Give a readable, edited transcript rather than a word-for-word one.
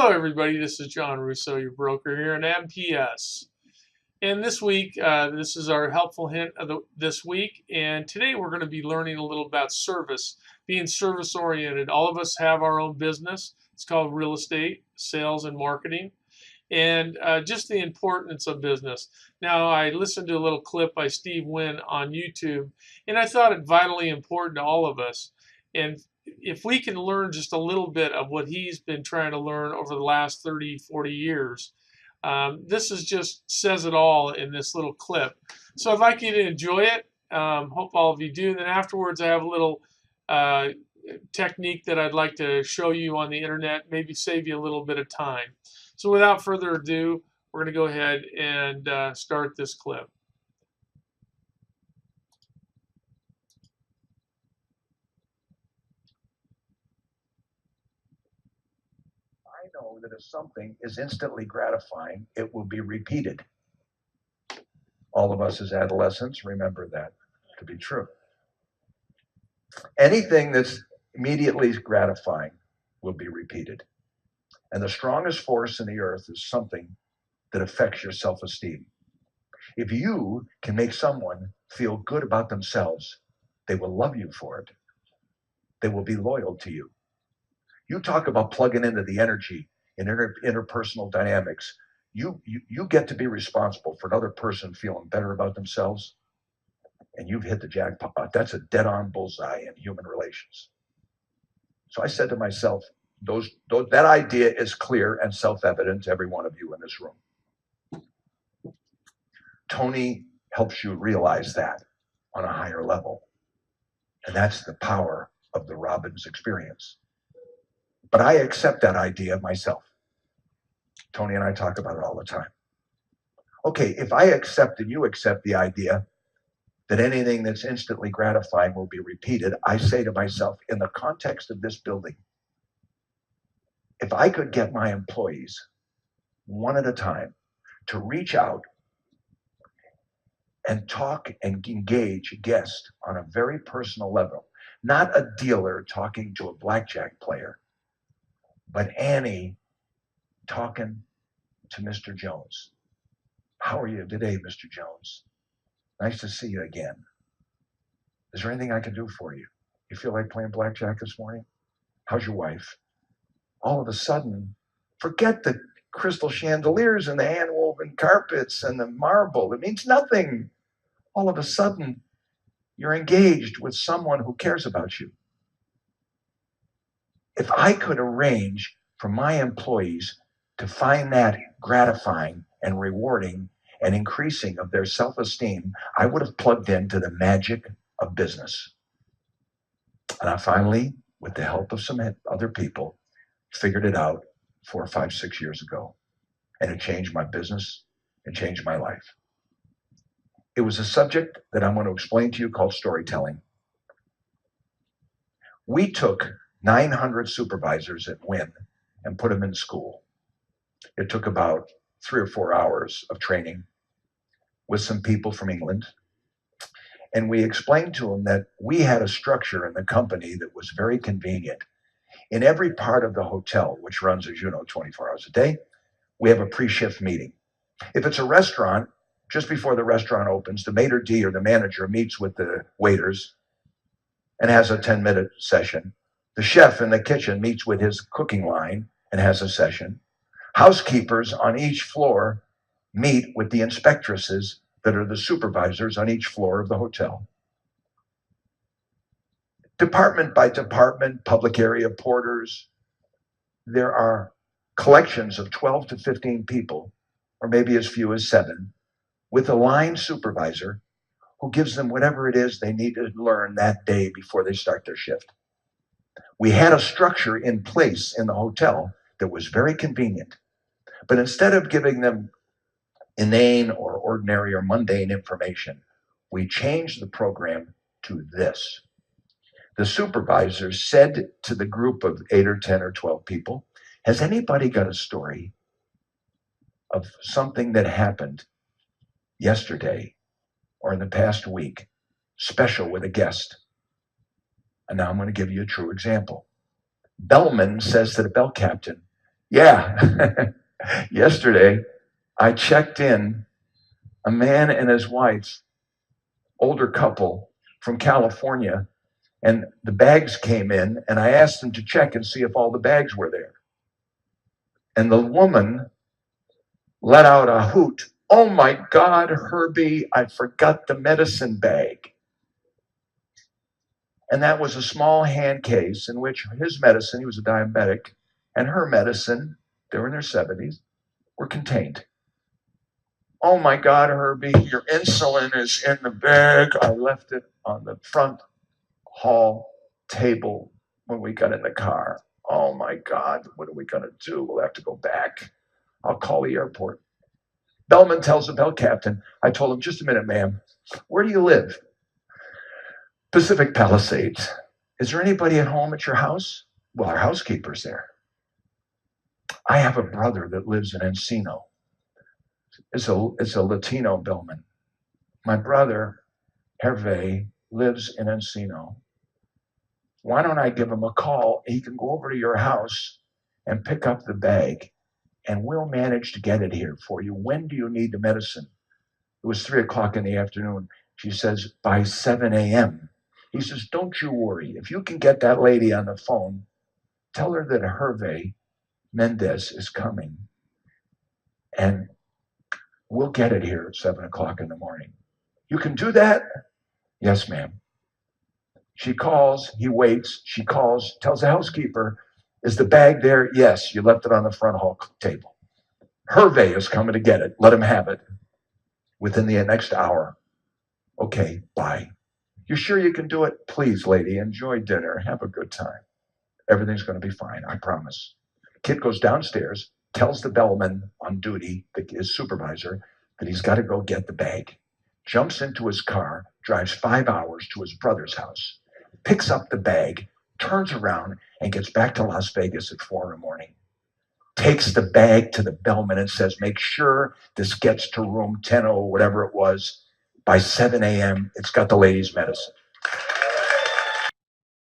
Hello, everybody. This is John Russo, your broker here at MPS. And this week, this is our helpful hint of this week. And today we're going to be learning a little about service, being service oriented. All of us have our own business. It's called real estate, sales, and marketing. And just the importance of business. Now, I listened to a little clip by Steve Wynn on YouTube, and I thought it vitally important to all of us. And if we can learn just a little bit of what he's been trying to learn over the last 30, 40 years, this is just says it all in this little clip. So I'd like you to enjoy it. Hope all of you do. Then afterwards, I have a little technique that I'd like to show you on the internet, maybe save you a little bit of time. So without further ado, we're going to go ahead and start this clip. I know that if something is instantly gratifying, it will be repeated. All of us as adolescents remember that to be true. Anything that's immediately gratifying will be repeated. And the strongest force in the earth is something that affects your self-esteem. If you can make someone feel good about themselves, they will love you for it. They will be loyal to you. You talk about plugging into the energy in interpersonal dynamics. You get to be responsible for another person feeling better about themselves, and you've hit the jackpot. That's a dead-on bullseye in human relations. So I said to myself, that idea is clear and self-evident to every one of you in this room. Tony helps you realize that on a higher level. And that's the power of the Robbins experience. But I accept that idea myself. Tony and I talk about it all the time. Okay, if I accept and you accept the idea that anything that's instantly gratifying will be repeated, I say to myself, in the context of this building, if I could get my employees one at a time to reach out and talk and engage a guest on a very personal level, not a dealer talking to a blackjack player, but Annie talking to Mr. Jones. How are you today, Mr. Jones? Nice to see you again. Is there anything I can do for you? You feel like playing blackjack this morning? How's your wife? All of a sudden, forget the crystal chandeliers and the hand-woven carpets and the marble. It means nothing. All of a sudden, you're engaged with someone who cares about you. If I could arrange for my employees to find that gratifying and rewarding and increasing of their self-esteem, I would have plugged into the magic of business. And I finally, with the help of some other people, figured it out 4, 5, 6 years ago. And it changed my business and changed my life. It was a subject that I'm going to explain to you called storytelling. We took 900 supervisors at Wynn and put them in school. It took about 3 or 4 hours of training with some people from England. And we explained to them that we had a structure in the company that was very convenient. In every part of the hotel, which runs, as you know, 24 hours a day, we have a pre-shift meeting. If it's a restaurant, just before the restaurant opens, the maitre d' or the manager meets with the waiters and has a 10-minute session. The chef in the kitchen meets with his cooking line and has a session. Housekeepers on each floor meet with the inspectresses that are the supervisors on each floor of the hotel. Department by department, public area porters, there are collections of 12 to 15 people, or maybe as few as 7, with a line supervisor who gives them whatever it is they need to learn that day before they start their shift. We had a structure in place in the hotel that was very convenient. But instead of giving them inane or ordinary or mundane information, we changed the program to this. The supervisor said to the group of 8 or 10 or 12 people, has anybody got a story of something that happened yesterday or in the past week, special with a guest? And now I'm going to give you a true example. Bellman says to the bell captain, Yeah. Yesterday, I checked in a man and his wife, older couple from California, and the bags came in, and I asked them to check and see if all the bags were there. And the woman let out a hoot. Oh my God, Herbie, I forgot the medicine bag. And that was a small hand case in which his medicine, he was a diabetic, and her medicine, they were in their 70s, were contained. Oh my God, Herbie, your insulin is in the bag. I left it on the front hall table when we got in the car. Oh my God, what are we going to do? We'll have to go back. I'll call the airport. Bellman tells the bell captain, I told him, just a minute, ma'am. Where do you live? Pacific Palisades. Is there anybody at home at your house? Well, our housekeeper's there. I have a brother that lives in Encino. It's a Latino bellman. My brother, Hervé, lives in Encino. Why don't I give him a call? He can go over to your house and pick up the bag, and we'll manage to get it here for you. When do you need the medicine? It was 3:00 in the afternoon. She says, by 7 a.m. He says, don't you worry. If you can get that lady on the phone, tell her that Hervé Mendez is coming, and we'll get it here at 7:00 in the morning. You can do that? Yes, ma'am. She calls, he waits, she calls, tells the housekeeper, is the bag there? Yes, you left it on the front hall table. Hervé is coming to get it. Let him have it within the next hour. Okay, bye. You sure you can do it? Please, lady, enjoy dinner. Have a good time. Everything's going to be fine, I promise. Kid goes downstairs, tells the bellman on duty, his supervisor, that he's got to go get the bag. Jumps into his car, drives 5 hours to his brother's house, picks up the bag, turns around, and gets back to Las Vegas at 4 in the morning. Takes the bag to the bellman and says, make sure this gets to room 10 or whatever it was. By 7 a.m., it's got the lady's medicine.